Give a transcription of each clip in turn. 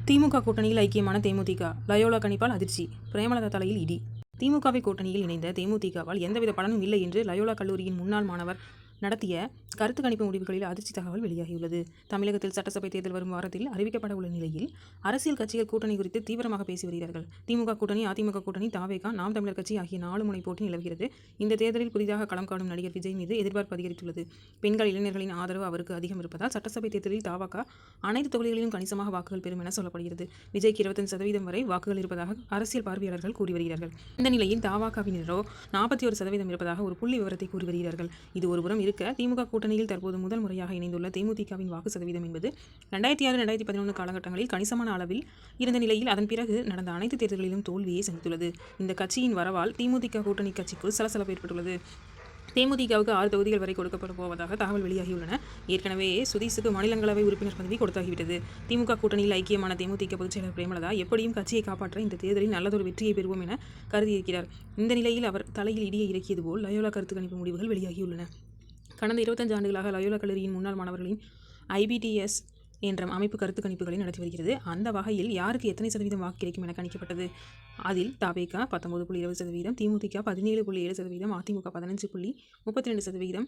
திமுக கூட்டணியில் ஐக்கியமான தேமுதிக. லயோலா கணிப்பால் அதிர்ச்சி, பிரேமலதா தலையில் இடி. திமுகவை கூட்டணியில் இணைந்த தேமுதிகவால் எந்தவித பலனும் இல்லை என்று லயோலா கல்லூரியின் முன்னாள் மாணவர் நடத்திய கருத்து கணிப்பு முடிவுகளில் அதிர்ச்சி தகவல் வெளியாகியுள்ளது. தமிழகத்தில் சட்டசபை தேர்தல் வரும் வாரத்தில் அறிவிக்கப்பட உள்ள நிலையில் அரசியல் கட்சிகள் கூட்டணி குறித்து தீவிரமாக பேசி வருகிறார்கள். திமுக கூட்டணி, அதிமுக கூட்டணி, தாவேகா, நாம் தமிழர் கட்சி ஆகிய 4 முனை போட்டி நிலவுகிறது. இந்த தேர்தலில் புதிதாக களம் காணும் நடிகர் விஜய் மீது எதிர்பார்ப்பு அதிகரித்துள்ளது. பெண்கள், இளைஞர்களின் ஆதரவு அவருக்கு அதிகம் இருப்பதால் சட்டசபை தேர்தலில் தாவேகா அனைத்து தொகுதிகளிலும் கணிசமாக வாக்குகள் பெறும் என சொல்லப்படுகிறது. விஜய்க்கு 25% வரை வாக்குகள் இருப்பதாக அரசியல் பார்வையாளர்கள் கூறி வருகிறார்கள். இந்த நிலையில் தாவேகாவினரோ 41% இருப்பதாக ஒரு புள்ளி விவரத்தை கூறி வருகிறார்கள். இது ஒருபுறம் இருக்க, திமுக கூட்டணியில் தற்போது முதல் முறையாக இணைந்துள்ள தேமுதிகவின் வாக்கு சதவீதம் என்பது 2006-2011 காலகட்டங்களில் கணிசமான அளவில் இருந்த நிலையில் அதன் பிறகு நடந்த அனைத்து தேர்தல்களிலும் தோல்வியை சந்தித்துள்ளது. இந்த கட்சியின் வரவால் திமுக கூட்டணி கட்சிக்குள் சலசலப்பு ஏற்பட்டுள்ளது. தேமுதிகவுக்கு 6 தொகுதிகள் வரை கொடுக்கப்பட போவதாக தகவல் வெளியாகியுள்ளன. ஏற்கனவே சுதீஷுக்கு மாநிலங்களவை உறுப்பினர் பதவி கொடுத்தாகிவிட்டது. திமுக கூட்டணியில் ஐக்கியமான தேமுதிக பொதுச்செயலர் பிரேமலதா எப்படியும் கட்சியை காப்பாற்ற இந்த தேர்தலில் நல்லதொரு வெற்றியை பெறுவோம் என கருதியிருக்கிறார். இந்த நிலையில் அவர் தலையில் இடியை இறக்கியது போல் லயோலா கருத்து கணிப்பு முடிவுகள் வெளியாகியுள்ளன. கடந்த 25 ஆண்டுகளாக லயோலா கல்லூரியின் முன்னாள் மாணவர்களின் IBTS என்ற அமைப்பு கருத்து கணிப்புகளை நடத்தி வருகிறது. அந்த வகையில் யாருக்கு எத்தனை சதவீதம் வாக்கு கிடைக்கும் என கணிக்கப்பட்டது. அதில் தாவேகா 19.20%, திமுக 17.7%, அதிமுக 15.32%,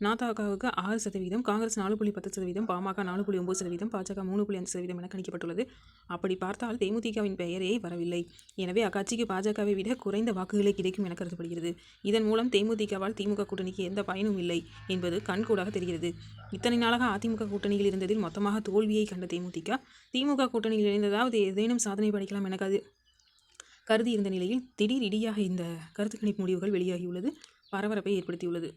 நாதாகாவுக்கு 6%, காங்கிரஸ் 4.10%, பாமக 4.9%, பாஜக 3.5% என கணிக்கப்பட்டுள்ளது. அப்படி பார்த்தால் தேமுதிகவின் பெயரே வரவில்லை. எனவே அக்கட்சிக்கு பாஜகவை விட குறைந்த வாக்குகளே கிடைக்கும் என கருதப்படுகிறது. இதன் மூலம் தேமுதிகவால் திமுக கூட்டணிக்கு எந்த பயனும் இல்லை என்பது கண்கூடாக தெரிகிறது. இத்தனை நாளாக அதிமுக கூட்டணியில் இருந்ததில் மொத்தமாக தோல்வியை கண்ட திமுக கூட்டணியில் இணைந்ததாவது ஏதேனும் சாதனை படைக்கலாம் என கருதி இருந்த நிலையில் திடீர் இடியாக இந்த கருத்து கணிப்பு முடிவுகள் வெளியாகியுள்ளது பரபரப்பை ஏற்படுத்தியுள்ளது.